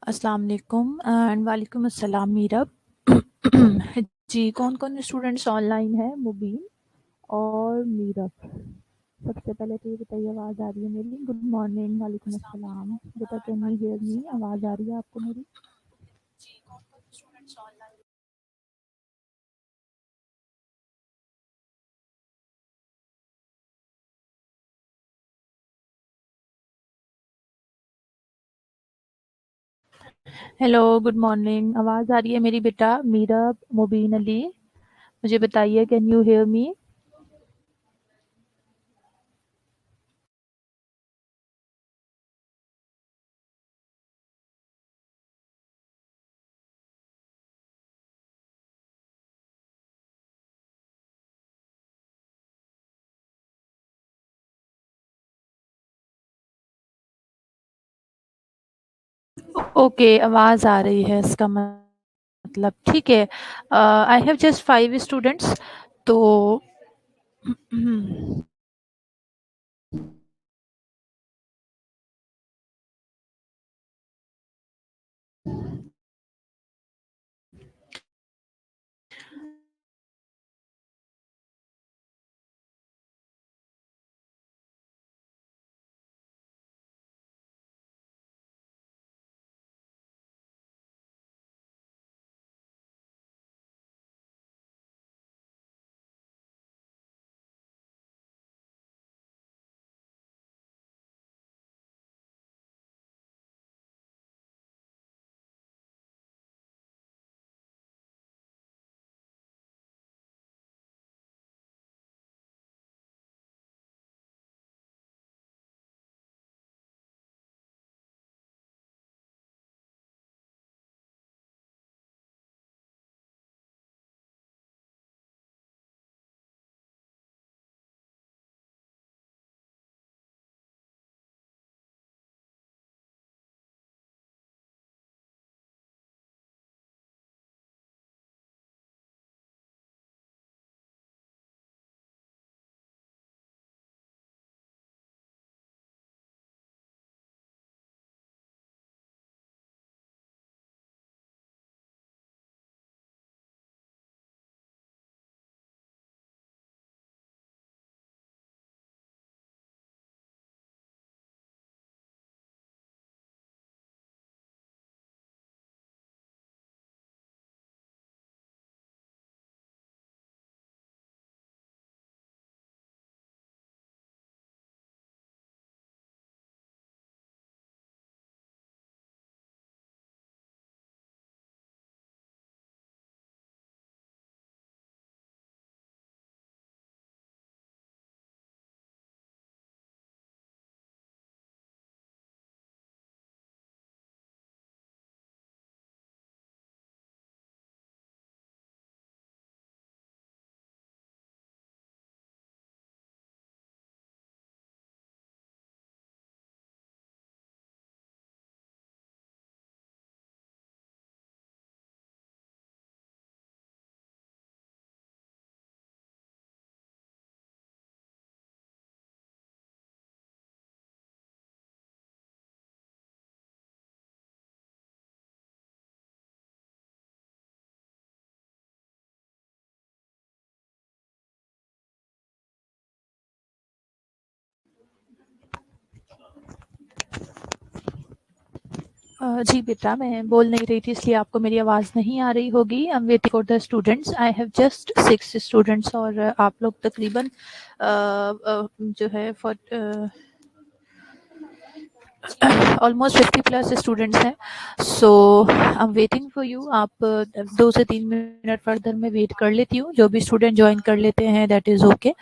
अस्सलाम वालेकुम एंड वालेकुम अस्सलाम मीरब। जी, कौन कौन स्टूडेंट्स ऑनलाइन है? मुबीन और मीरब। सबसे पहले तो ये बताइए, आवाज़ आ रही है मेरी? Good morning. वालेकुम अस्सलाम। बेटा, कैन यू हियर मी? आवाज़ आ रही है आपको मेरी? Hello, good morning. आवाज़ आ रही है मेरी बेटा? मीरब, मुबीन अली, मुझे बताइए, can you hear me? Okay, आवाज़ आ रही है, इसका मतलब ठीक है। आई हैव जस्ट 5 स्टूडेंट्स, तो जी बेटा, मैं बोल नहीं रही थी इसलिए आपको मेरी आवाज़ नहीं आ रही होगी। आई am waiting for the students. I have just 6 students और आप लोग तकरीबन जो है फॉर ऑलमोस्ट 50 प्लस स्टूडेंट्स हैं। So I am waiting for you. आप 2 से 3 मिनट फर्दर मैं वेट कर लेती हूँ। जो भी स्टूडेंट ज्वाइन कर लेते हैं दैट इज़ ओके।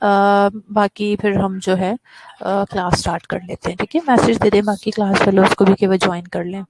बाकी फिर हम जो है क्लास स्टार्ट कर लेते हैं, ठीक है? मैसेज दे दें बाकी क्लास फेलोज़ को भी कि वो ज्वाइन कर लें।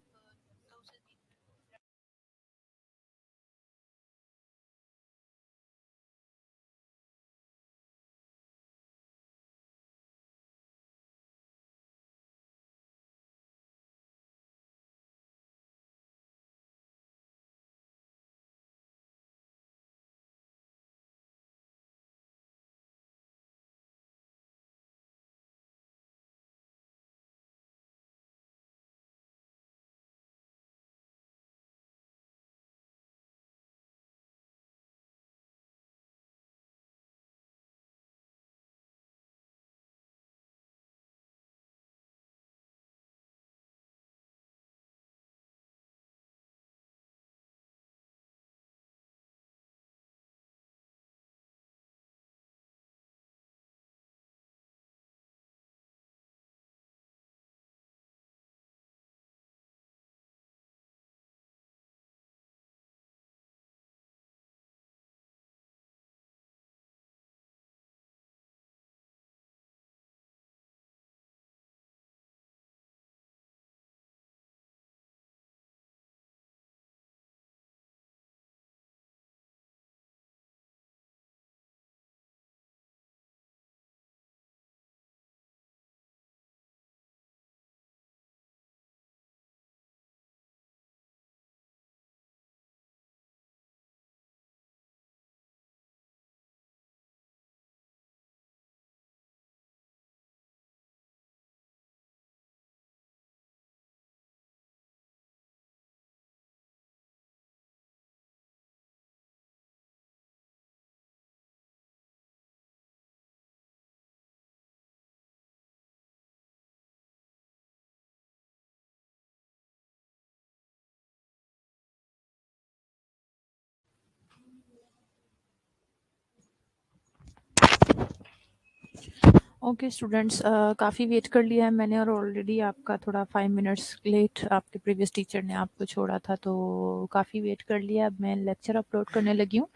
ओके स्टूडेंट्स, काफ़ी वेट कर लिया है मैंने, और ऑलरेडी आपका थोड़ा 5 मिनट्स लेट आपके प्रीवियस टीचर ने आपको छोड़ा था, तो काफ़ी वेट कर लिया। अब मैं लेक्चर अपलोड करने लगी हूँ,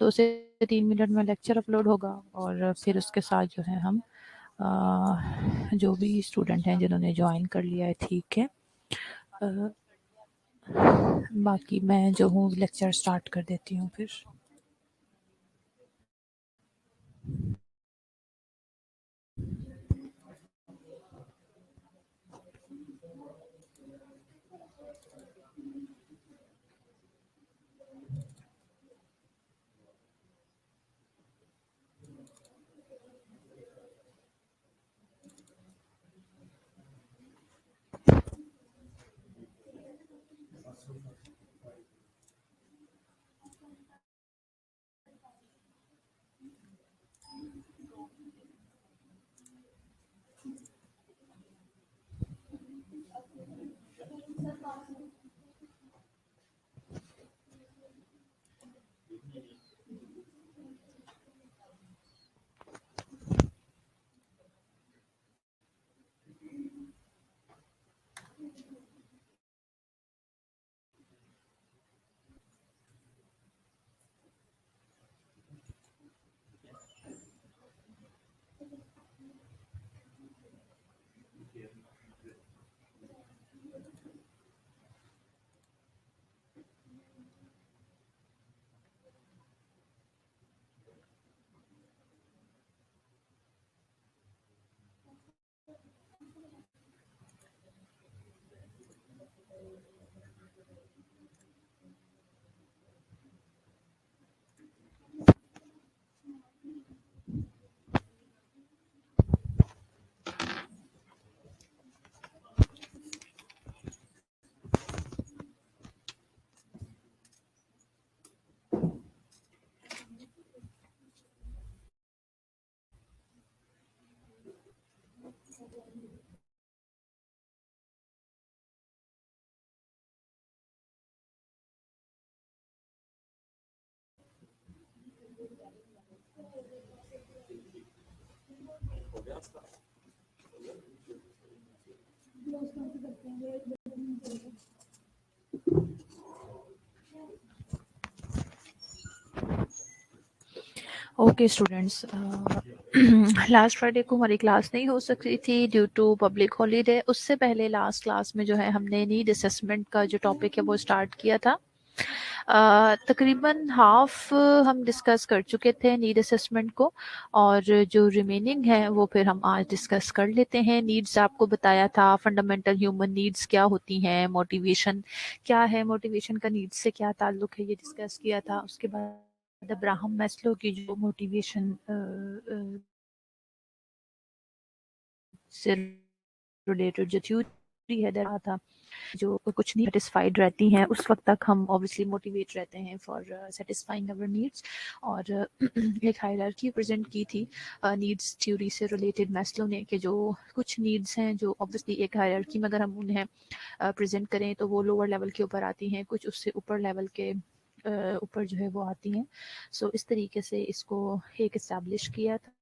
2 से 3 मिनट में लेक्चर अपलोड होगा, और फिर उसके साथ जो है हम जो भी स्टूडेंट हैं जिन्होंने ज्वाइन कर लिया है ठीक है, बाकी मैं जो हूँ लेक्चर स्टार्ट कर देती हूँ फिर। ओके स्टूडेंट्स, लास्ट फ्राइडे को हमारी क्लास नहीं हो सकती थी ड्यू टू पब्लिक हॉलीडे। उससे पहले लास्ट क्लास में जो है हमने नीड असेसमेंट का जो टॉपिक है वो स्टार्ट किया था। तकरीबन हाफ हम डिस्कस कर चुके थे नीड असेसमेंट को, और जो रिमेनिंग है वो फिर हम आज डिस्कस कर लेते हैं। नीड्स आपको बताया था, फंडामेंटल ह्यूमन नीड्स क्या होती हैं, मोटिवेशन क्या है, मोटिवेशन का नीड्स से क्या ताल्लुक है, ये डिस्कस किया था। उसके बाद अब्राहम मैस्लो की जो मोटिवेशन से रिलेटेड जो थ्योरी है रहा था, जो कुछ नहीं सेटिस्फाइड रहती हैं उस वक्त तक हम ऑब्वियसली मोटिवेट रहते हैं फॉर सेटिस्फाइंग अवर नीड्स। और एक हायरार्की प्रेजेंट की थी नीड्स थ्योरी से रिलेटेड मैस्लो ने, कि जो कुछ नीड्स हैं जो ऑब्वियसली एक हायरार्की में अगर हम उन्हें प्रेजेंट करें तो वो लोअर लेवल के ऊपर आती हैं, कुछ उससे ऊपर लेवल के ऊपर जो है वो आती हैं। सो इस तरीके से इसको एक इस्टेब्लिश किया था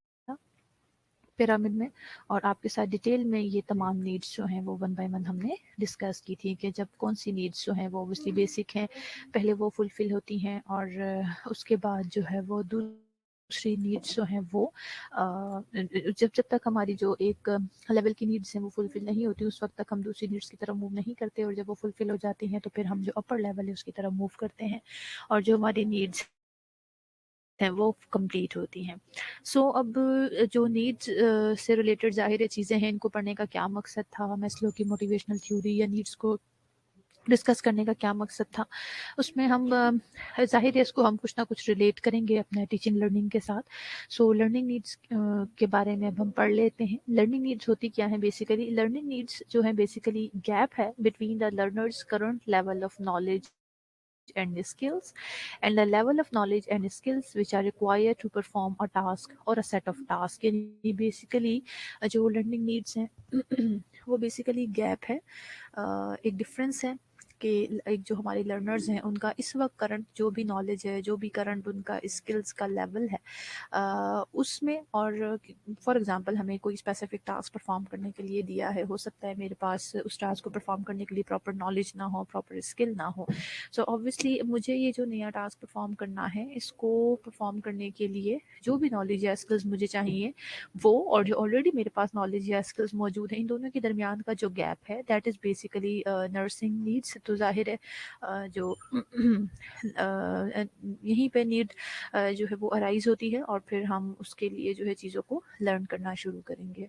पिरामिड में, और आपके साथ डिटेल में ये तमाम नीड्स जो हैं वो वन बाय वन हमने डिस्कस की थी, कि जब कौन सी नीड्स जो हैं वो ऑब्वियसली बेसिक हैं, पहले वो फुलफिल होती हैं, और उसके बाद जो है वो दूसरी नीड्स जो हैं वो जब जब तक हमारी जो एक लेवल की नीड्स हैं वो फुलफिल नहीं होती उस वक्त तक हम दूसरी नीड्स की तरफ मूव नहीं करते, और जब वो फुलफिल हो जाती हैं तो फिर हम जो अपर लेवल है उसकी तरफ मूव करते हैं, और जो हमारी नीड्स हैं वो कंप्लीट होती हैं। सो अब जो नीड्स से रिलेटेड ज़ाहिर चीज़ें हैं, इनको पढ़ने का क्या मकसद था, मैस्लो की मोटिवेशनल थ्योरी या नीड्स को डिस्कस करने का क्या मकसद था, उसमें हम ज़ाहिर है इसको हम कुछ ना कुछ रिलेट करेंगे अपने टीचिंग लर्निंग के साथ। सो लर्निंग नीड्स के बारे में अब हम पढ़ लेते हैं। लर्निंग नीड्स होती क्या है बेसिकली? लर्निंग नीड्स जो है बेसिकली गैप है between the learners current level of knowledge and skills and the level of knowledge and skills which are required to perform a task or a set of tasks। यानी basically जो learning needs हैं वो basically gap है, एक difference है کہ ایک جو ہمارے لرنرز ہیں ان کا اس وقت کرنٹ جو بھی نالج ہے، جو بھی کرنٹ ان کا اسکلز کا لیول ہے، اس میں، اور فار ایگزامپل ہمیں کوئی اسپیسیفک ٹاسک پرفارم کرنے کے لیے دیا ہے، ہو سکتا ہے میرے پاس اس ٹاسک کو پرفارم کرنے کے لیے پراپر نالج نہ ہو، پراپر اسکل نہ ہو. سو آبویسلی مجھے یہ جو نیا ٹاسک پرفارم کرنا ہے، اس کو پرفارم کرنے کے لیے جو بھی نالج یا اسکلز مجھے چاہیے وہ، اور جو آلریڈی میرے پاس نالج یا اسکلز موجود ہیں، ان دونوں کے درمیان کا جو گیپ ہے that is basically nursing needs. تو ظاہر ہے جو یہیں پہ نیڈ جو ہے وہ ارائز ہوتی ہے، اور پھر ہم اس کے لیے جو ہے چیزوں کو لرن کرنا شروع کریں گے.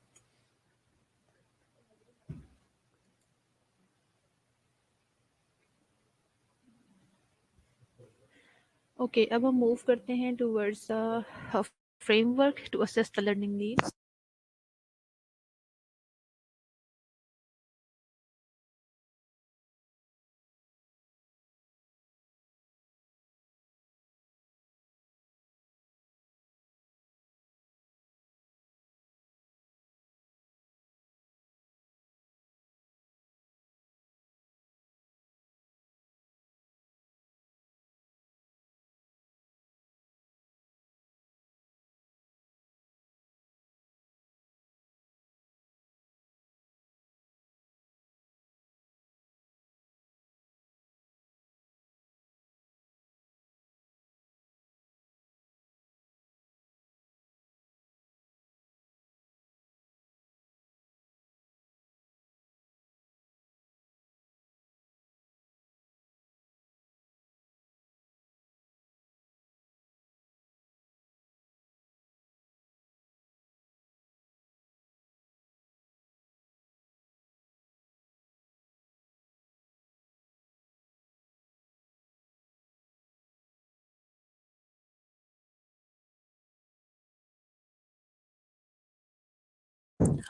اوکے، اب ہم موو کرتے ہیں towards framework to assess the learning needs.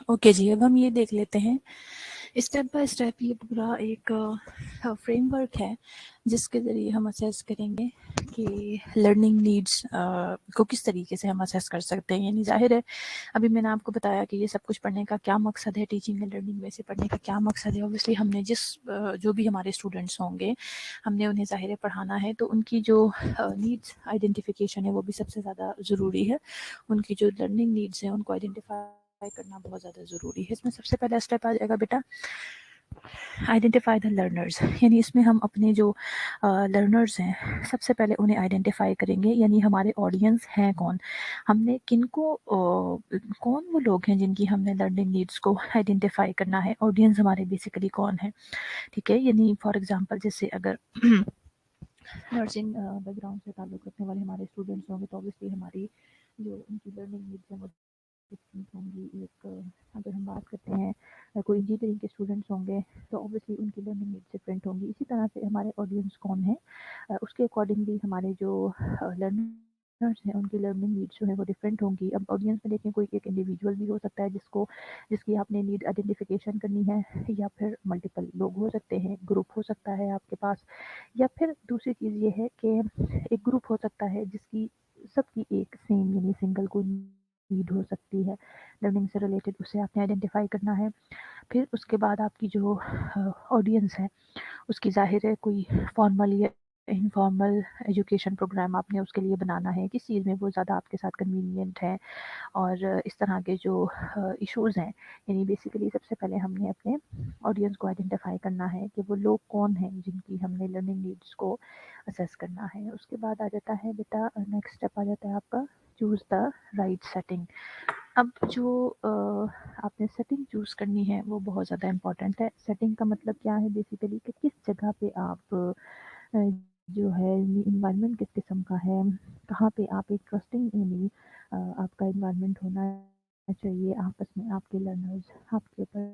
Okay جی، اب ہم یہ دیکھ لیتے ہیں اسٹیپ بائی اسٹیپ. یہ پورا ایک فریم ورک ہے جس کے ذریعے ہم اسیس کریں گے کہ لرننگ نیڈس کو کس طریقے سے ہم اسیس کر سکتے ہیں. یعنی ظاہر ہے ابھی میں نے آپ کو بتایا کہ یہ سب کچھ پڑھنے کا کیا مقصد ہے، ٹیچنگ اینڈ لرننگ میں سے پڑھنے کا کیا مقصد ہے. اوبویسلی ہم نے جو بھی ہمارے اسٹوڈنٹس ہوں گے، ہم نے انہیں ظاہر ہے پڑھانا ہے، تو ان کی جو نیڈس آئیڈینٹیفیکیشن ہے وہ بھی سب سے زیادہ ضروری ہے. ان کی جو لرننگ نیڈس ہیں ان کو آئیڈینٹیفائی کرنا بہت زیادہ ضروری ہے. اس میں سب سے پہلا اسٹیپ آ جائے گا بیٹا آئیڈینٹیفائی دا لرنرز. یعنی اس میں ہم اپنے جو لرنرز ہیں سب سے پہلے انہیں آئیڈینٹیفائی کریں گے. یعنی ہمارے آڈینس ہیں کون، ہم نے کن کو کون وہ لوگ ہیں جن کی ہم نے لرننگ نیڈس کو آئیڈینٹیفائی کرنا ہے. آڈینس ہمارے بیسیکلی کون ہے، ٹھیک ہے. یعنی فار ایگزامپل جیسے اگر نرسنگ بیک گراؤنڈ سے تعلق رکھنے والے ہمارے اسٹوڈنٹس ہوں گے تو obviously ہماری جو ان کی لرننگ نیڈس ہیں وہ ڈفرینٹ ہوں گی. ایک اگر ہم بات کرتے ہیں کوئی انجینئرنگ کے اسٹوڈنٹس ہوں گے تو obviously ان کی لرننگ نیڈس ڈفرینٹ ہوں گی. اسی طرح سے ہمارے آڈینس کون ہیں اس کے اکارڈنگلی ہمارے جو لرنرز ہیں ان کی لرننگ نیڈس جو ہے وہ ڈفرینٹ ہوں گی. اب آڈینس میں دیکھیں کوئی ایک انڈیویجول بھی ہو سکتا ہے جس کی آپ نے نیڈ آئیڈینٹیفیکیشن کرنی ہے، یا پھر ملٹیپل لوگ ہو سکتے ہیں، گروپ ہو سکتا ہے آپ کے پاس. یا پھر دوسری چیز یہ ہے کہ ایک گروپ ہو سکتا ہے جس کی سب کی ایک سیم یعنی سنگل کوئی نیڈ ہو سکتی ہے لرننگ سے ریلیٹڈ، اسے آپ نے آئیڈینٹیفائی کرنا ہے. پھر اس کے بعد آپ کی جو آڈینس ہے اس کی ظاہر ہے کوئی فارمل یا انفارمل ایجوکیشن پروگرام آپ نے اس کے لیے بنانا ہے، کس چیز میں وہ زیادہ آپ کے ساتھ کنوینئنٹ ہے، اور اس طرح کے جو ایشوز ہیں. یعنی بیسیکلی سب سے پہلے ہم نے اپنے آڈینس کو آئیڈینٹیفائی کرنا ہے کہ وہ لوگ کون ہیں جن کی ہم نے لرننگ نیڈس کو اسیس کرنا ہے. اس کے بعد آ جاتا ہے بیٹا نیکسٹ اسٹیپ آ جاتا ہے آپ کا چوز دا رائٹ سیٹنگ. اب جو آپ نے سیٹنگ چوز کرنی ہے وہ بہت زیادہ امپورٹنٹ ہے. سیٹنگ کا مطلب کیا ہے بیسیکلی کہ کس جگہ پہ آپ جو ہے انوائرمنٹ کس قسم کا ہے، کہاں پہ آپ ایک ٹرسٹنگ یعنی آپ کا انوائرمنٹ ہونا چاہیے. آپس میں آپ کے لرنرز آپ کے اوپر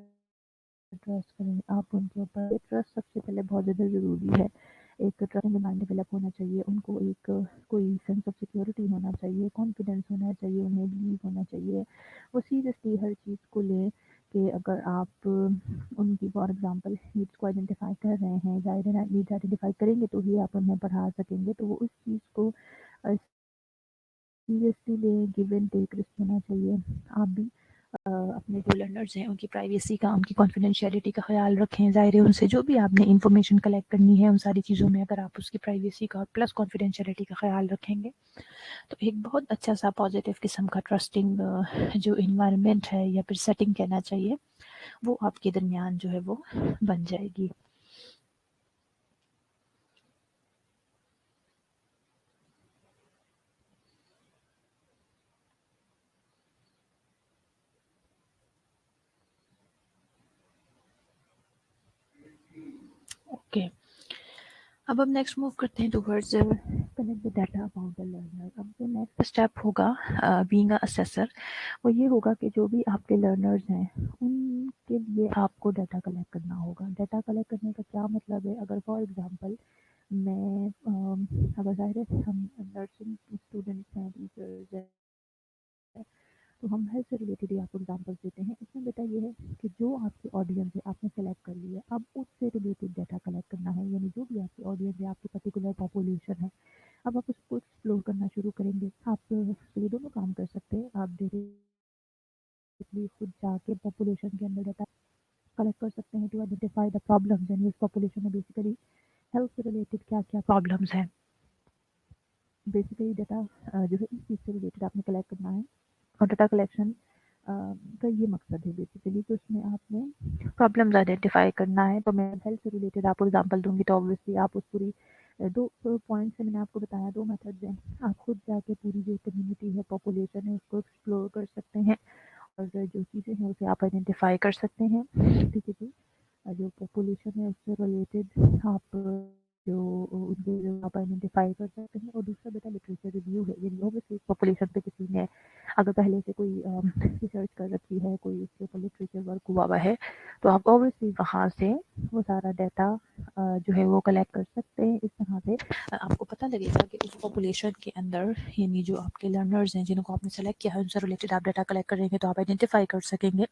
ٹرسٹ کریں، آپ ان کے اوپر. ٹرسٹ سب سے پہلے بہت زیادہ ضروری ہے. ایک ٹرسٹنگ مائنڈ ڈیولپ ہونا چاہیے ان کو، ایک کوئی سینس آف سیکورٹی ہونا چاہیے، کانفیڈینس ہونا چاہیے، انہیں بلیو ہونا چاہیے. وہ سیریسلی ہر چیز کو لیں کہ اگر آپ ان کی فار ایگزامپل نیڈس کو آئیڈینٹیفائی کر رہے ہیں، ظاہر ہے نیڈ آئیڈینٹیفائی کریں گے تو ہی آپ انہیں پڑھا سکیں گے. تو وہ اس چیز کو سیریسلی لیں، گیو اینڈ ٹیک رسک ہونا چاہیے. آپ بھی اپنے جو لرنرز ہیں ان کی پرائیویسی کا، ان کی کانفیڈینشیلٹی کا خیال رکھیں. ظاہر ہے ان سے جو بھی آپ نے انفارمیشن کلیکٹ کرنی ہے ان ساری چیزوں میں اگر آپ اس کی پرائیویسی کا پلس کانفیڈینشیلٹی کا خیال رکھیں گے تو ایک بہت اچھا سا پازیٹیو قسم کا ٹرسٹنگ جو انوائرمنٹ ہے یا پھر سیٹنگ کہنا چاہیے وہ آپ کے درمیان جو ہے وہ بن جائے گی. اوکے، اب ہم نیکسٹ موو کرتے ہیں towards connect the data about the learner. اب جو نیکسٹ اسٹیپ ہوگا بینگ اے اسیسر وہ یہ ہوگا کہ جو بھی آپ کے لرنرز ہیں ان کے لیے آپ کو ڈیٹا کلیکٹ کرنا ہوگا. ڈیٹا کلیکٹ کرنے کا کیا مطلب ہے؟ اگر فار ایگزامپل میں اگر ظاہر ہے ہم نرسنگ اسٹوڈنٹس ہیں، ٹیچرز ہیں، تو ہم ہیلتھ سے ریلیٹڈ ہی آپ کو ایگزامپلس دیتے ہیں. اس میں بیٹا یہ ہے کہ جو آپ کی آڈینس ہے آپ نے سلیکٹ کر لی ہے، اب اس سے ریلیٹڈ ڈیٹا کلیکٹ کرنا ہے. یعنی جو بھی آپ کی آڈینس ہے، آپ کی پرٹیکولر پاپولیشن ہے، اب آپ اس کو ایکسپلور کرنا شروع کریں گے. آپ یہ دونوں کام کر سکتے ہیں. آپ ڈائریکٹلی خود جا کے پاپولیشن کے اندر ڈیٹا کلیکٹ کر سکتے ہیں ٹو آئیڈینٹیفائی دا پرابلمز. یعنی اس پاپولیشن میں بیسیکلی ہیلتھ سے ریلیٹڈ کیا کیا پرابلمز ہیں. بیسیکلی ڈیٹا جو ہے اس چیز سے ریلیٹڈ آپ نے کلیکٹ کرنا ہے. اور ڈیٹا کلیکشن کا یہ مقصد ہے بیسیکلی کہ اس میں آپ نے پرابلمز آئیڈینٹیفائی کرنا ہے. تو میں ہیلتھ سے ریلیٹڈ آپ کو ایگزامپل دوں گی تو آبویسلی آپ اس پوری دو پوائنٹس سے میں نے آپ کو بتایا، دو میتھڈز ہیں. آپ خود جا کے پوری جو کمیونٹی ہے، پاپولیشن ہے، اس کو ایکسپلور کر سکتے ہیں اور جو چیزیں ہیں اسے آپ آئیڈینٹیفائی کر سکتے ہیں. ٹھیک ہے جی. جو پاپولیشن ہے اس سے ریلیٹڈ آپ جو ان کے آپ آئیڈینٹیفائی کر سکتے ہیں. اور دوسرا بیٹا لٹریچر ریویو ہے. یعنی اوبیسلی پاپولیشن پہ کسی نے اگر پہلے سے کوئی ریسرچ کر رکھی ہے، کوئی اس کے اوپر لٹریچر ورک ہوا ہوا ہے، تو آپ اوبیسلی وہاں سے وہ سارا ڈیٹا جو ہے وہ کلیکٹ کر سکتے ہیں. اس طرح سے آپ کو پتہ لگے گا کہ اس پاپولیشن کے اندر یعنی جو آپ کے لرنرز ہیں جن کو آپ نے سلیکٹ کیا ہے ان سے ریلیٹڈ آپ ڈیٹا کلیکٹ کریں گے تو آپ آئیڈینٹیفائی کر سکیں گے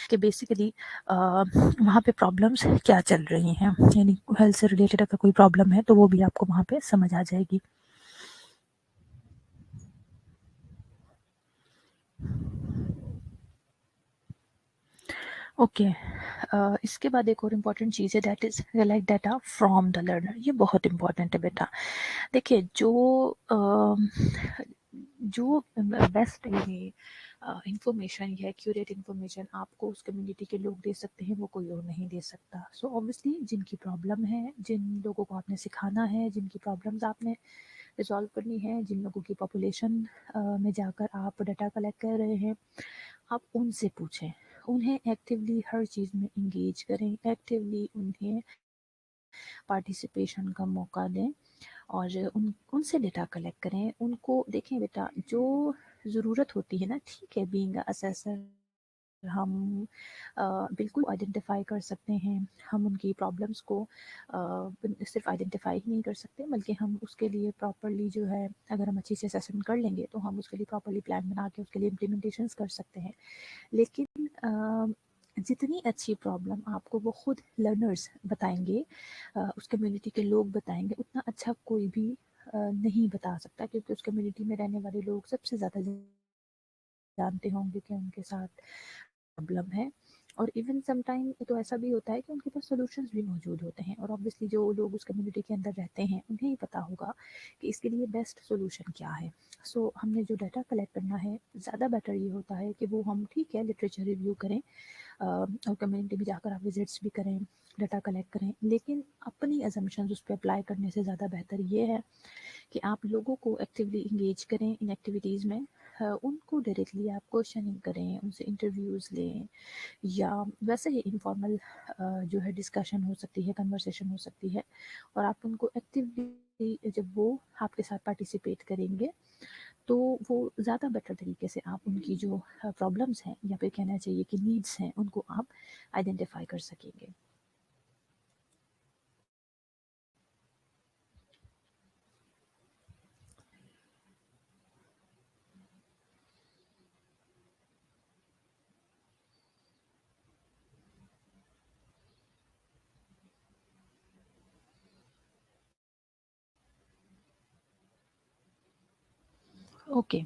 کہ بیسیکلی وہاں پہ پرابلمس کیا چل رہی ہیں. یعنی ہیلتھ سے ریلیٹڈ اگر کوئی پرابلم ہے تو وہ بھی آپ کو وہاں پہ سمجھ آ جائے گی. اوکے، اس کے بعد ایک اور امپورٹنٹ چیز ہے that is collect data from the learner. یہ بہت امپورٹنٹ ہے بیٹا. دیکھیے جو بیسٹ یعنی انفارمیشن یا ایکوریٹ انفارمیشن آپ کو اس کمیونٹی کے لوگ دے سکتے ہیں وہ کوئی اور نہیں دے سکتا. سو اوبیسلی جن کی پرابلم ہے، جن لوگوں کو آپ نے سکھانا ہے، جن کی پرابلمز آپ نے ریزالو کرنی ہے، جن لوگوں کی پاپولیشن میں جا کر آپ ڈیٹا کلیکٹ کر رہے ہیں، آپ ان سے پوچھیں. انہیں ایکٹیولی ہر چیز میں انگیج کریں، ایکٹیولی انہیں پارٹیسپیشن کا موقع دیں اور ان سے ڈیٹا کلیکٹ کریں. ان کو دیکھیں بیٹا جو ضرورت ہوتی ہے نا، ٹھیک ہے بینگ اسیسر ہم بالکل آئیڈینٹیفائی کر سکتے ہیں. ہم ان کی پرابلمس کو صرف آئیڈینٹیفائی ہی نہیں کر سکتے بلکہ ہم اس کے لیے پراپرلی جو ہے اگر ہم اچھی سے اسیسمنٹ کر لیں گے تو ہم اس کے لیے پراپرلی پلان بنا کے اس کے لیے امپلیمنٹیشنس کر سکتے ہیں. لیکن جتنی اچھی پرابلم آپ کو وہ خود لرنرز بتائیں گے، اس کمیونٹی کے لوگ بتائیں گے، اتنا اچھا کوئی بھی نہیں بتا سکتا. کیونکہ اس کمیونٹی میں رہنے والے لوگ سب سے زیادہ جانتے ہوں گے کہ ان کے ساتھ پرابلم ہے. اور ایون سم ٹائم تو ایسا بھی ہوتا ہے کہ ان کے پاس سولوشنز بھی موجود ہوتے ہیں. اور obviously جو لوگ اس کمیونٹی کے اندر رہتے ہیں انہیں ہی پتہ ہوگا کہ اس کے لیے بیسٹ سولوشن کیا ہے. سو ہم نے جو ڈیٹا کلیکٹ کرنا ہے زیادہ بیٹر یہ ہوتا ہے کہ وہ ہم ٹھیک ہے لٹریچر ریویو کریں اور کمیونٹی میں جا کر آپ وزٹس بھی کریں، ڈیٹا کلیکٹ کریں، لیکن اپنی ازمپشنز اس پہ اپلائی کرنے سے زیادہ بہتر یہ ہے کہ آپ لوگوں کو ایکٹیولی انگیج کریں ان ایکٹیویٹیز میں. ان کو ڈائریکٹلی آپ کوشچننگ کریں، ان سے انٹرویوز لیں یا ویسے ہی انفارمل جو ہے ڈسکشن ہو سکتی ہے، کنورسیشن ہو سکتی ہے. اور آپ ان کو ایکٹیولی جب وہ آپ کے ساتھ پارٹیسپیٹ کریں گے تو وہ زیادہ بیٹر طریقے سے آپ ان کی جو پرابلمس ہیں یا پھر کہنا چاہیے کہ نیڈس ہیں ان کو آپ آئیڈینٹیفائی کر سکیں گے. ओके।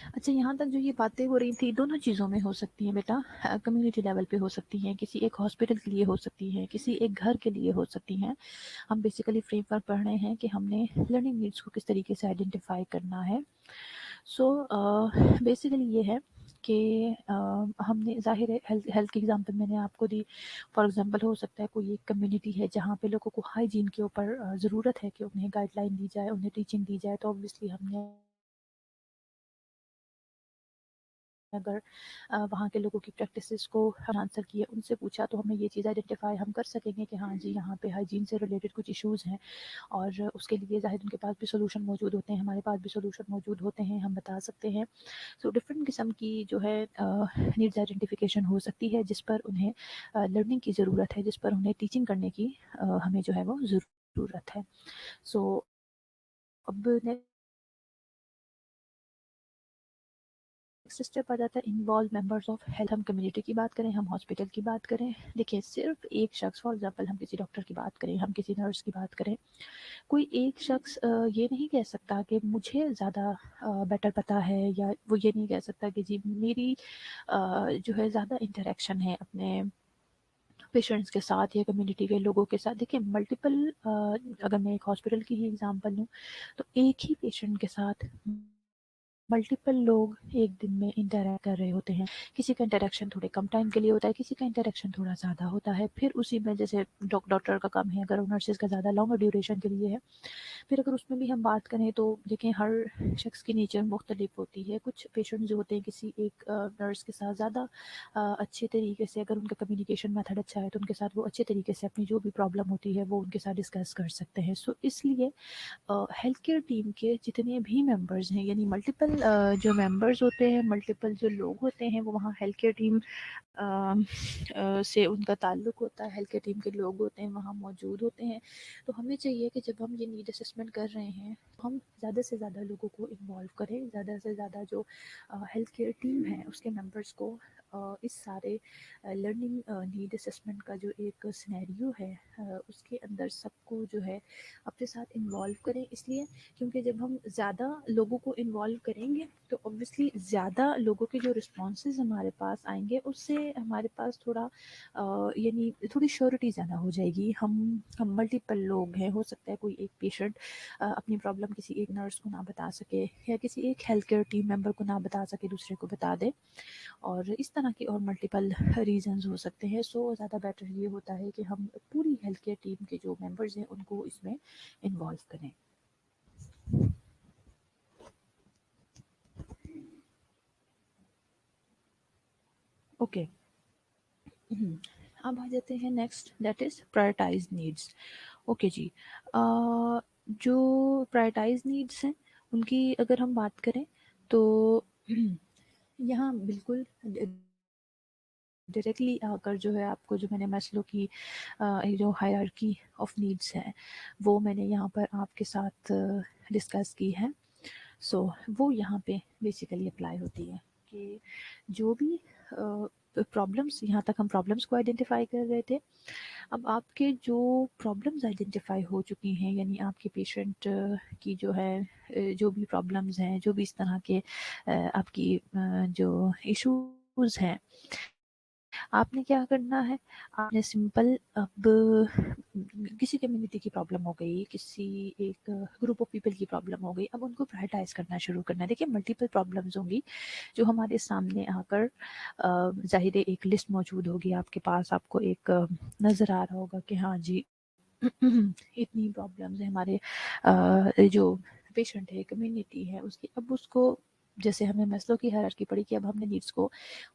अच्छा, यहाँ तक जो ये बातें हो रही थी दोनों चीज़ों में हो सकती हैं बेटा, कम्युनिटी लेवल पे हो सकती हैं, किसी एक हॉस्पिटल के लिए हो सकती हैं, किसी एक घर के लिए हो सकती हैं। हम बेसिकली फ्रेमवर्क पढ़ रहे हैं कि हमने लर्निंग नीड्स को किस तरीके से आइडेंटिफाई करना है। सो बेसिकली ये है कि हमने ज़ाहिर है हेल्थ हेल्थ की एग्जांपल मैंने आपको दी। फॉर एग्जांपल हो सकता है कोई एक कम्युनिटी है जहाँ पे लोगों को हाइजीन के ऊपर ज़रूरत है कि उन्हें गाइडलाइन दी जाए, उन्हें टीचिंग दी जाए, तो ऑब्वियसली हमने अगर वहाँ के लोगों की प्रैक्टिसेस को हम आंसर किए, उनसे पूछा, तो हमें ये चीज़ आइडेंटिफाई हम कर सकेंगे कि हाँ जी, यहाँ पे हाइजीन से रिलेटेड कुछ इश्यूज़ हैं और उसके लिए ज़ाहिर उनके पास भी सोल्यूशन मौजूद होते हैं, हमारे पास भी सोल्यूशन मौजूद होते हैं, हम बता सकते हैं। सो डिफरेंट किस्म की जो है नीड्स आइडेंटिफिकेशन हो सकती है जिस पर उन्हें लर्निंग की ज़रूरत है, जिस पर उन्हें टीचिंग करने की हमें जो है वो ज़रूरत है। सो अब नेक्स्ट स्टेप आ जाता है इन्वॉल्व मेंबर्स ऑफ हेल्थ। हम कम्युनिटी की बात करें, हम हॉस्पिटल की बात करें, देखिए सिर्फ एक शख्स, फॉर एग्जांपल हम किसी डॉक्टर की बात करें, हम किसी नर्स की बात करें, कोई एक शख्स ये नहीं कह सकता कि मुझे ज़्यादा बेटर पता है, या वो ये नहीं कह सकता कि जी मेरी जो है ज़्यादा इंटरेक्शन है अपने पेशेंट्स के साथ या कम्युनिटी के लोगों के साथ। देखिए मल्टीपल, अगर मैं एक हॉस्पिटल की ही एग्जांपल लूँ, तो एक ही पेशेंट के साथ मल्टीपल लोग एक दिन में इंटरैक्ट कर रहे होते हैं। किसी का इंटरेक्शन थोड़े कम टाइम के लिए होता है, किसी का इंटरेक्शन थोड़ा ज़्यादा होता है। फिर उसी में जैसे डॉक्टर का काम है, अगर नर्सेज का ज़्यादा लॉन्गर ड्यूरेशन के लिए है, फिर अगर उसमें भी हम बात करें तो देखें हर शख्स की नेचर मुख्तलिफ होती है। कुछ पेशेंट जो होते हैं किसी एक नर्स के साथ ज़्यादा अच्छे तरीके से, अगर उनका कम्युनिकेशन मेथड अच्छा है तो उनके साथ वो अच्छे तरीके से अपनी जो भी प्रॉब्लम होती है वो उनके साथ डिस्कस कर सकते हैं। सो इसलिए हेल्थ केयर टीम के जितने भी मेंबर्स हैं, यानी मल्टीपल जो मेंबर्स होते हैं, मल्टीपल जो लोग होते हैं, वो वहाँ हेल्थ केयर टीम से उनका ताल्लुक़ होता है, हेल्थ केयर टीम के लोग होते हैं वहाँ मौजूद होते हैं। तो हमें चाहिए कि जब हम ये नीड असेसमेंट कर रहे हैं तो हम ज़्यादा से ज़्यादा लोगों को इन्वॉल्व करें, ज़्यादा से ज़्यादा जो हेल्थ केयर टीम है उसके मेंबर्स को इस सारे लर्निंग नीड असेसमेंट का जो एक सिनेरियो है उसके अंदर सबको जो है अपने साथ इन्वॉल्व करें। इसलिए क्योंकि जब हम ज़्यादा लोगों को इन्वॉल्व करेंगे तो ऑब्वियसली ज़्यादा लोगों के जो रिस्पॉन्सेज हमारे पास आएंगे उससे हमारे पास थोड़ा यानी थोड़ी श्योरिटी ज़्यादा हो जाएगी। हम मल्टीपल लोग हैं, हो सकता है कोई एक पेशेंट अपनी प्रॉब्लम किसी एक नर्स को ना बता सके, या किसी एक हेल्थ केयर टीम मेंबर को ना बता सके, दूसरे को बता दे, और इस तरह के और मल्टीपल रीजंस हो सकते हैं। सो ज़्यादा बेटर ये होता है कि हम पूरी हेल्थ केयर टीम के जो मेंबर्स हैं उनको इसमें इन्वॉल्व करें। ओके। अब आ जाते हैं next, that is prioritise needs. Okay जी। जो प्रायोरिटाइज नीड्स हैं उनकी अगर हम बात करें तो यहाँ बिल्कुल डायरेक्टली आकर जो है आपको जो मैंने मैस्लो की जो हायरार्की ऑफ नीड्स है वो मैंने यहाँ पर आपके साथ डिस्कस की है। सो वो यहाँ पे बेसिकली अप्लाई होती है कि जो भी प्रॉब्लम्स, यहाँ तक हम प्रॉब्लम्स को आइडेंटिफाई कर रहे थे, अब आपके जो प्रॉब्लम्स आइडेंटिफाई हो चुकी हैं, यानी आपके पेशेंट की जो है जो भी प्रॉब्लम्स हैं, जो भी इस तरह के आपकी जो इश्यूज़ हैं, आपने क्या करना है, आपने सिंपल अब किसी कम्युनिटी की प्रॉब्लम हो गई, किसी एक ग्रुप ऑफ पीपल की प्रॉब्लम हो गई, अब उनको प्रायोरिटाइज करना शुरू करना है। देखिए मल्टीपल प्रॉब्लम्स होंगी जो हमारे सामने आकर ज़ाहिर है एक लिस्ट मौजूद होगी आपके पास, आपको एक नज़र आ रहा होगा कि हाँ जी इतनी प्रॉब्लम्स है हमारे जो पेशेंट है, कम्युनिटी है उसकी। अब उसको जैसे हमने मैस्लो की हायरार्की पढ़ी कि अब हमने नीड्स को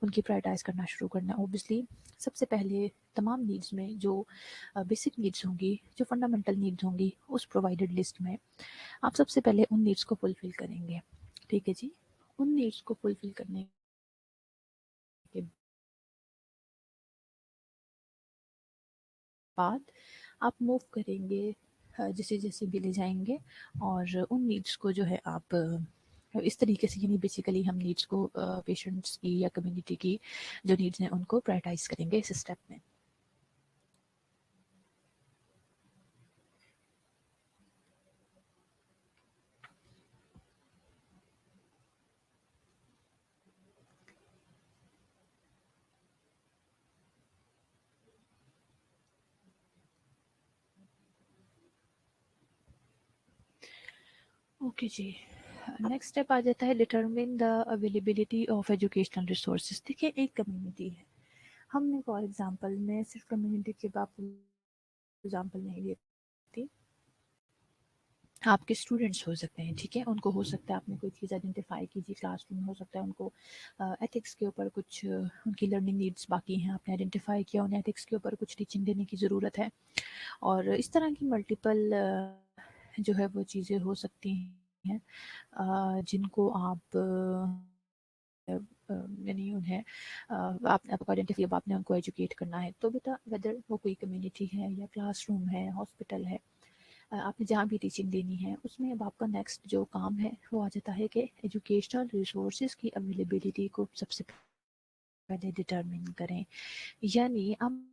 उनकी प्रायोरिटाइज करना शुरू करना है। ऑब्वियसली सबसे पहले तमाम नीड्स में जो बेसिक नीड्स होंगी, जो फंडामेंटल नीड्स होंगी, उस प्रोवाइडेड लिस्ट में आप सबसे पहले उन नीड्स को फुलफिल करेंगे। ठीक है जी। उन नीड्स को फुलफिल करने के बाद आप मूव करेंगे जैसे जैसे भी ले जाएंगे, और उन नीड्स को जो है आप इस तरीके से, यानी बेसिकली हम नीड्स को पेशेंट्स की या कम्युनिटी की जो नीड्स हैं उनको प्रायोरिटाइज करेंगे इस स्टेप में। ओके जी। नेक्स्ट स्टेप आ जाता है determine the availability of educational resources. देखिए, एक कम्युनिटी है, हमने फॉर एग्जांपल, मैं सिर्फ कम्युनिटी के बाप एग्जांपल नहीं लेती, आपके स्टूडेंट्स हो सकते हैं, ठीक है, उनको हो सकता है आपने कोई चीज़ आइडेंटिफाई कीजिए क्लासरूम, हो सकता है उनको एथिक्स के ऊपर कुछ उनकी लर्निंग नीड्स बाकी हैं, आपने आइडेंटिफाई किया, उन्हें एथिक्स के ऊपर कुछ टीचिंग देने की ज़रूरत है, और इस तरह की मल्टीपल जो है वो चीज़ें हो सकती हैं जिनको आप यानी उन्हें आप आपको आइडेंटिफाई, अब आपने उनको एजुकेट करना है, तो बेटा वेदर वो कोई कम्युनिटी है या क्लासरूम है, हॉस्पिटल है, आपने जहाँ भी टीचिंग देनी है, उसमें अब आपका नेक्स्ट जो काम है वो आ जाता है कि एजुकेशनल रिसोर्सेज की अवेलेबिलिटी को सबसे पहले डिटरमिन करें। यानी अब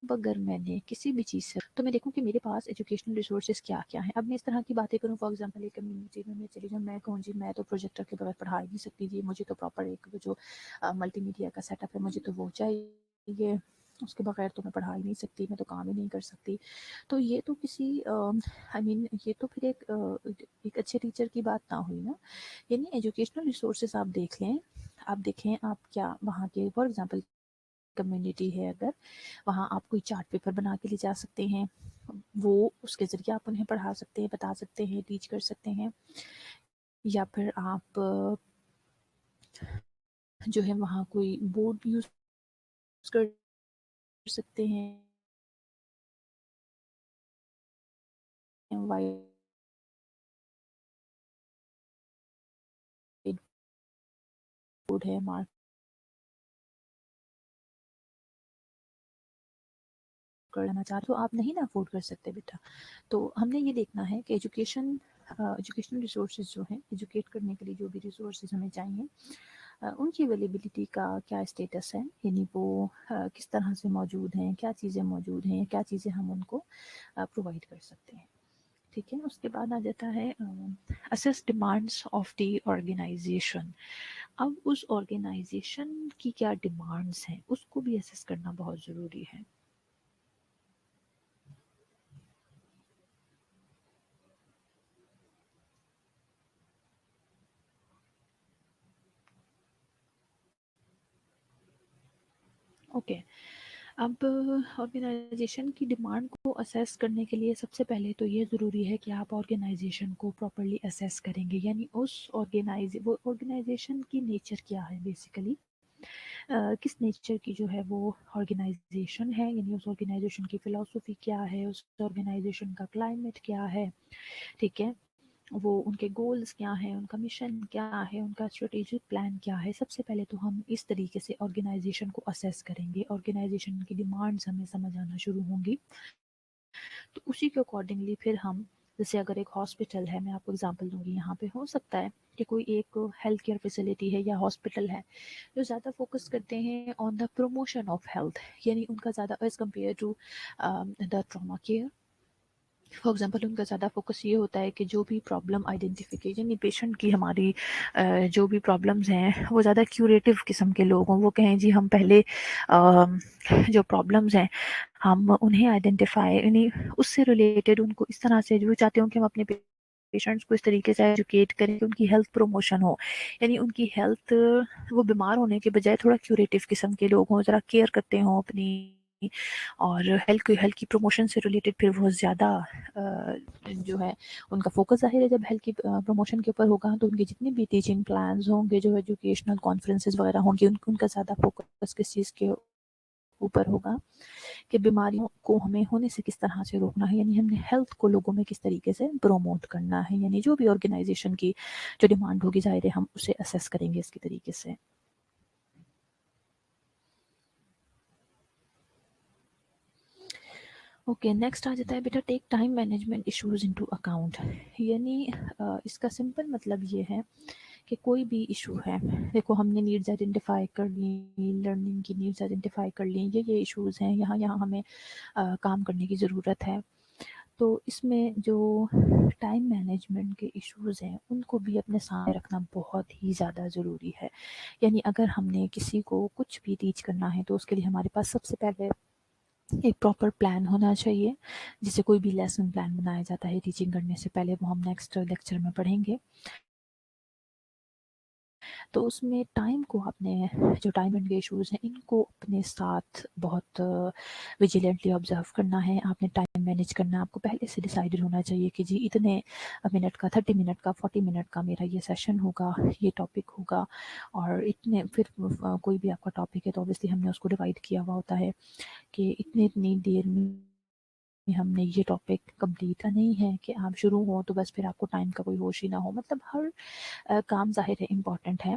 अगर मैंने किसी भी चीज़ से, तो मैं देखूँ कि मेरे पास एजुकेशनल रिसोर्सेज क्या क्या है। अब मैं इस तरह की बातें करूँ, फॉर एग्जांपल एक कम्युनिटी में मैं चली जाऊँ, मैं कहूँ जी मैं तो प्रोजेक्टर के बगैर पढ़ा ही नहीं सकती जी, मुझे तो प्रॉपर एक वो जो मल्टीमीडिया का सेटअप है मुझे तो वो चाहिए, उसके बगैर तो मैं पढ़ा ही नहीं सकती, मैं तो काम ही नहीं कर सकती। तो ये तो किसी आई मीन ये तो फिर एक अच्छे टीचर की बात ना हुई ना। यानी एजुकेशनल रिसोर्सेज आप देख लें, आप देखें आप क्या वहाँ के, फॉर एग्जांपल कम्युनिटी है अगर, वहाँ आप कोई चार्ट पेपर बना के ले जा सकते हैं, वो उसके ज़रिए आप उन्हें पढ़ा सकते हैं, बता सकते हैं, टीच कर सकते हैं, या फिर आप जो है वहाँ कोई बोर्ड यूज़ कर सकते हैं, वाइट बोर्ड है, मार्क करना चाह रहे हो, तो आप नहीं ना अफोर्ड कर सकते बेटा। तो हमने ये देखना है कि एजुकेशनल रिसोर्सेज जो हैं, एजुकेट करने के लिए जो भी रिसोर्सेज हमें चाहिए, उनकी अवेलेबिलिटी का क्या स्टेटस है, यानी वो किस तरह से मौजूद हैं, क्या चीज़ें मौजूद हैं, क्या चीज़ें हम उनको प्रोवाइड कर सकते हैं, ठीक है। उसके बाद आ जाता है assess demands of the organisation. अब उस ऑर्गेनाइजेशन की क्या डिमांड्स हैं उसको भी असेस करना बहुत ज़रूरी है। ओके, अब ऑर्गेनाइजेशन की डिमांड को असेस करने के लिए सबसे पहले तो ये ज़रूरी है कि आप ऑर्गेनाइजेशन को प्रॉपर्ली असेस करेंगे, यानी उस वो ऑर्गेनाइजेशन की नेचर क्या है बेसिकली, किस नेचर की जो है वो ऑर्गेनाइजेशन है, यानी उस ऑर्गेनाइजेशन की फ़िलॉसफी क्या है, उस ऑर्गेनाइजेशन का क्लाइमेट क्या है, ठीक है, वो उनके गोल्स क्या हैं, उनका मिशन क्या है, उनका स्ट्रेटेजिक प्लान क्या है। सबसे पहले तो हम इस तरीके से ऑर्गेनाइजेशन को असेस करेंगे, ऑर्गेनाइजेशन की डिमांड्स हमें समझ आना शुरू होंगी, तो उसी के अकॉर्डिंगली फिर हम, जैसे अगर एक हॉस्पिटल है, मैं आपको एग्जांपल दूंगी, यहाँ पे हो सकता है कि कोई एक हेल्थ केयर फैसिलिटी है या हॉस्पिटल है जो ज़्यादा फोकस करते हैं on the promotion of health, यानी उनका ज़्यादा as compare to the trauma care, for example उनका ज़्यादा फोकस ये होता है कि जो भी प्रॉब्लम आइडेंटिफिकेशन, पेशेंट की हमारी जो भी प्रॉब्लम्स हैं वो ज़्यादा क्यूरेटिव किस्म के लोग हों, वो कहें जी हम पहले जो प्रॉब्लम्स हैं हम उन्हें आइडेंटिफाई, यानी उससे रिलेटेड उनको इस तरह से जो चाहते हो कि हम अपने पेशेंट्स को इस तरीके से एजुकेट करें कि उनकी हेल्थ प्रमोशन हो, यानी उनकी हेल्थ, वो बीमार होने के बजाय थोड़ा क्यूरेटिव किस्म के लोग हों, ज़रा केयर करते हों अपनी, और हेल्थ की प्रमोशन से रिलेटेड फिर वो ज़्यादा जो है उनका फोकस, ज़ाहिर है जब हेल्थ की प्रमोशन के ऊपर होगा तो उनके जितने भी टीचिंग प्लान्स होंगे, जो एजुकेशनल कॉन्फ्रेंसेस वगैरह होंगे, उनका ज़्यादा फोकस किस चीज़ के ऊपर होगा कि बीमारियों को हमें होने से किस तरह से रोकना है, यानी हमने हेल्थ को लोगों में किस तरीके से प्रमोट करना है, यानी जो भी ऑर्गेनाइजेशन की जो डिमांड होगी, ज़ाहिर है हम उसे असेस करेंगे इसके तरीके से। ओके, नेक्स्ट आ जाता है बेटा take time management issues into account, यानी इसका सिंपल मतलब ये है कि कोई भी इशू है, देखो हमने नीड्स आइडेंटिफाई कर ली, लर्निंग की नीड्स आइडेंटिफाई कर ली, ये इश्यूज हैं, यहाँ यहाँ हमें काम करने की ज़रूरत है, तो इसमें जो टाइम मैनेजमेंट के इश्यूज हैं उनको भी अपने सामने रखना बहुत ही ज़्यादा ज़रूरी है। यानी अगर हमने किसी को कुछ भी टीच करना है तो उसके लिए हमारे पास सबसे पहले ایک پراپر پلان ہونا چاہیے، جسے کوئی بھی لیسن پلان بنایا جاتا ہے ٹیچنگ کرنے سے پہلے، وہ ہم نیکسٹ لیکچر میں پڑھیں گے. تو اس میں ٹائم کو اپنے جو ٹائم اینڈ کے ایشوز ہیں ان کو اپنے ساتھ بہت ویجیلنٹلی آبزرو کرنا ہے. آپ نے ٹائم مینیج کرنا ہے، آپ کو پہلے سے ڈیسائیڈڈ ہونا چاہیے کہ جی اتنے منٹ کا، 30 منٹ کا، 40 منٹ کا میرا یہ سیشن ہوگا، یہ ٹاپک ہوگا. اور اتنے پھر کوئی بھی آپ کا ٹاپک ہے تو اوبیسلی ہم نے اس کو ڈیوائڈ کیا ہوا ہوتا ہے کہ اتنی دیر میں ہم نے یہ ٹاپک کمپلیٹ نہیں ہے کہ آپ شروع ہو تو بس پھر آپ کو ٹائم کا کوئی ہوش ہی نہ ہو. مطلب ہر کام ظاہر ہے امپورٹنٹ ہے،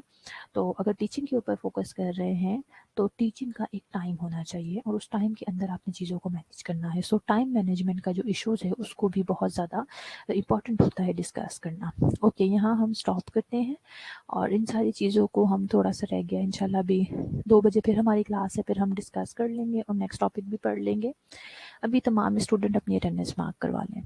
تو اگر ٹیچنگ کے اوپر فوکس کر رہے ہیں تو ٹیچنگ کا ایک ٹائم ہونا چاہیے اور اس ٹائم کے اندر آپ نے چیزوں کو مینیج کرنا ہے. سو ٹائم مینجمنٹ کا جو ایشوز ہے اس کو بھی بہت زیادہ امپورٹنٹ ہوتا ہے ڈسکس کرنا. اوکے، یہاں ہم سٹاپ کرتے ہیں اور ان ساری چیزوں کو ہم تھوڑا سا رہ گیا انشاءاللہ بھی 2 بجے پھر ہماری کلاس ہے، پھر ہم ڈسکس کر لیں گے اور نیکسٹ ٹاپک بھی پڑھ لیں گے. ابھی تمام اسٹوڈنٹ اپنی اٹینڈنس مارک کروا لیں.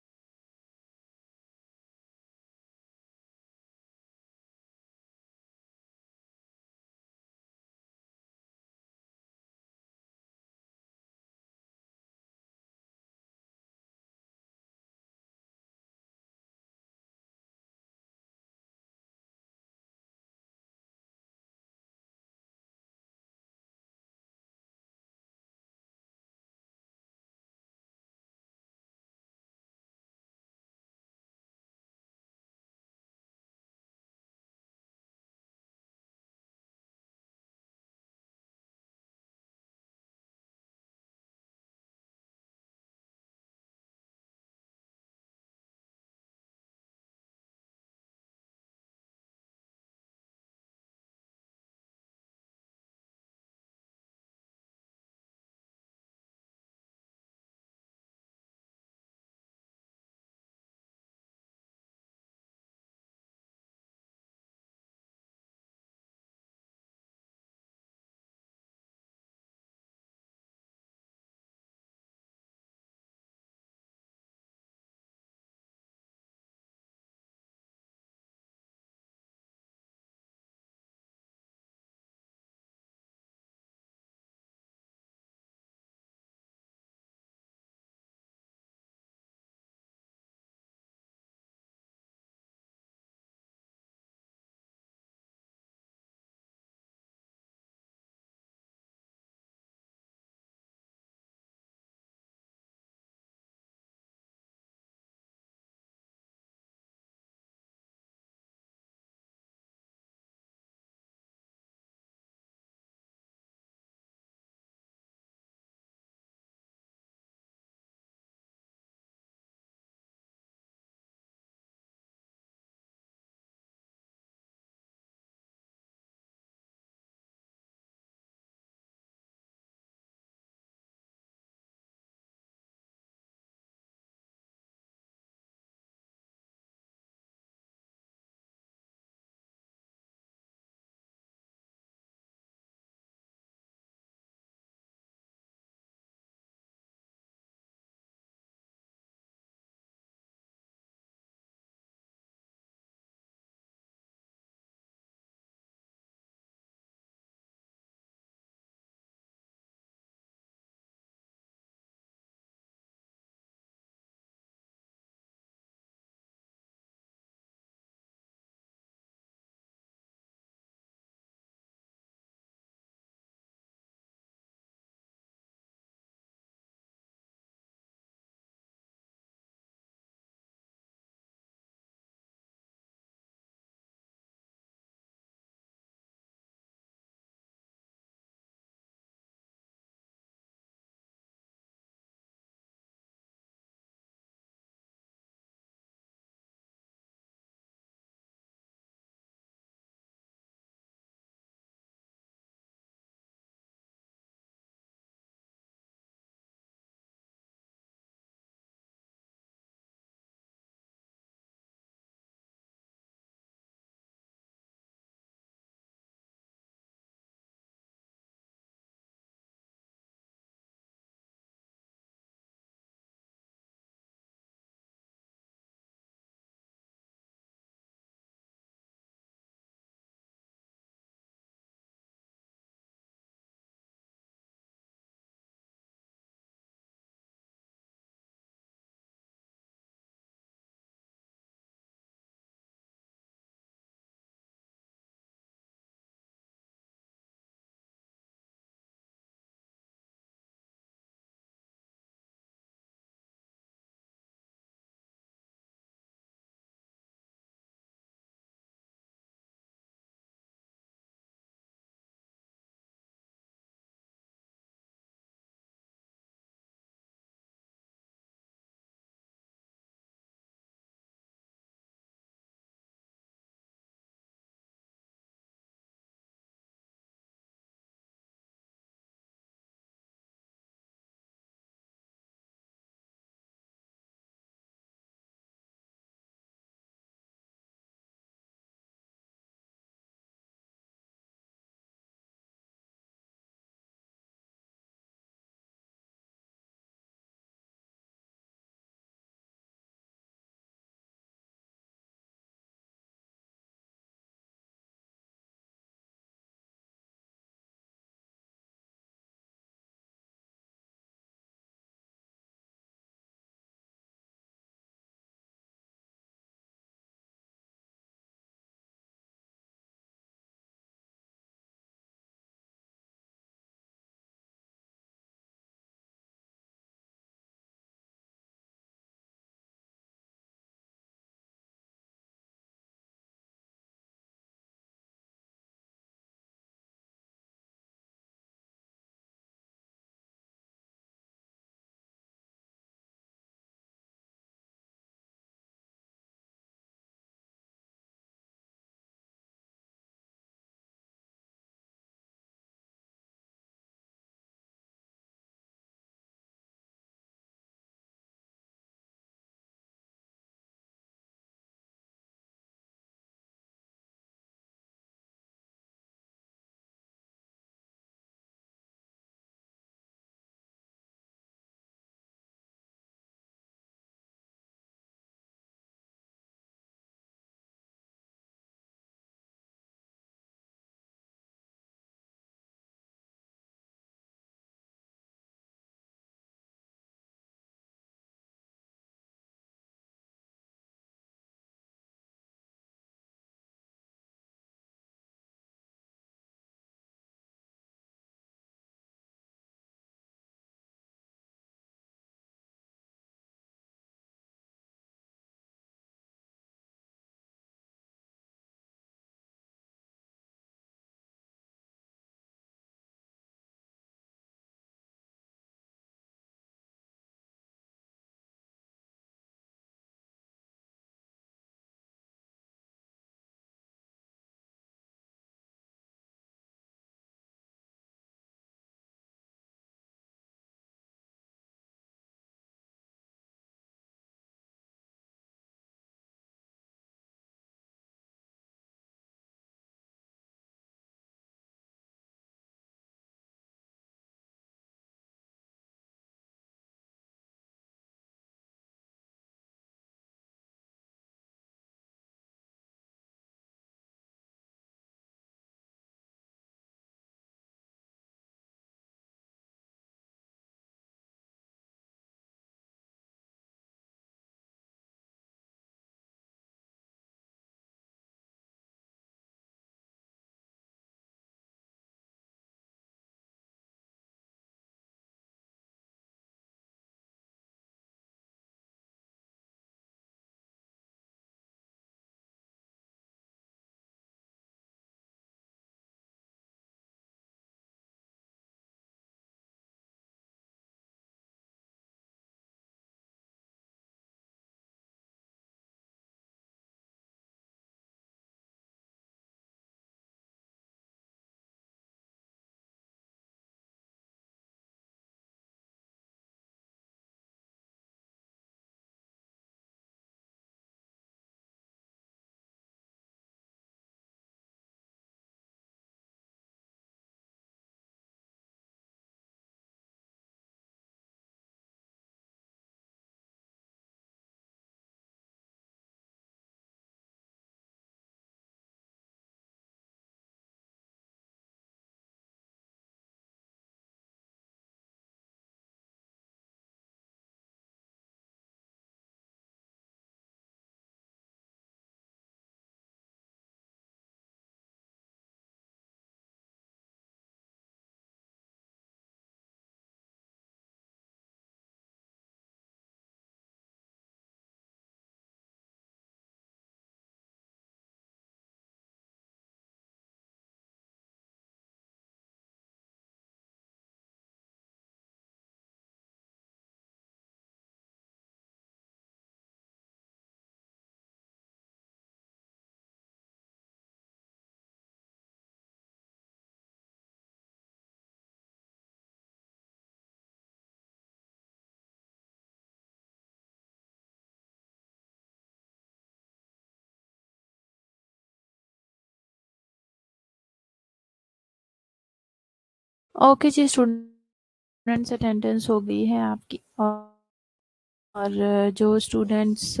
اوکے جی اسٹوڈنٹس اٹینڈنس ہو گئی ہے آپ کی, اور جو اسٹوڈنٹس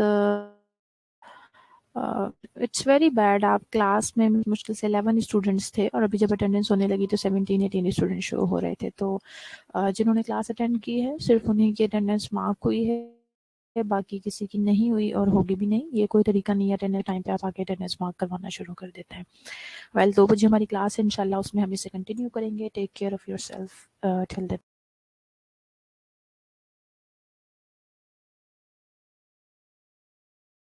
اٹس ویری بیڈ, آپ کلاس میں مشکل سے 11 اسٹوڈنٹس تھے اور ابھی جب اٹینڈنس ہونے لگی تو 17-18 اسٹوڈنٹ شو ہو رہے تھے. تو جنہوں نے کلاس اٹینڈ کی ہے صرف انہیں کی اٹینڈنس مارک ہوئی ہے, باقی کسی کی نہیں ہوئی اور ہوگی بھی نہیں. یہ کوئی طریقہ نہیں ہے اٹینڈنس ٹائم پہ آپ آ کے اٹینڈنس مارک کروانا شروع کر دیتے ہیں. 2 بجے ہماری کلاس ہے انشاءاللہ, اس میں ہم اسے کنٹینیو کریں گے. Take care of yourself till then.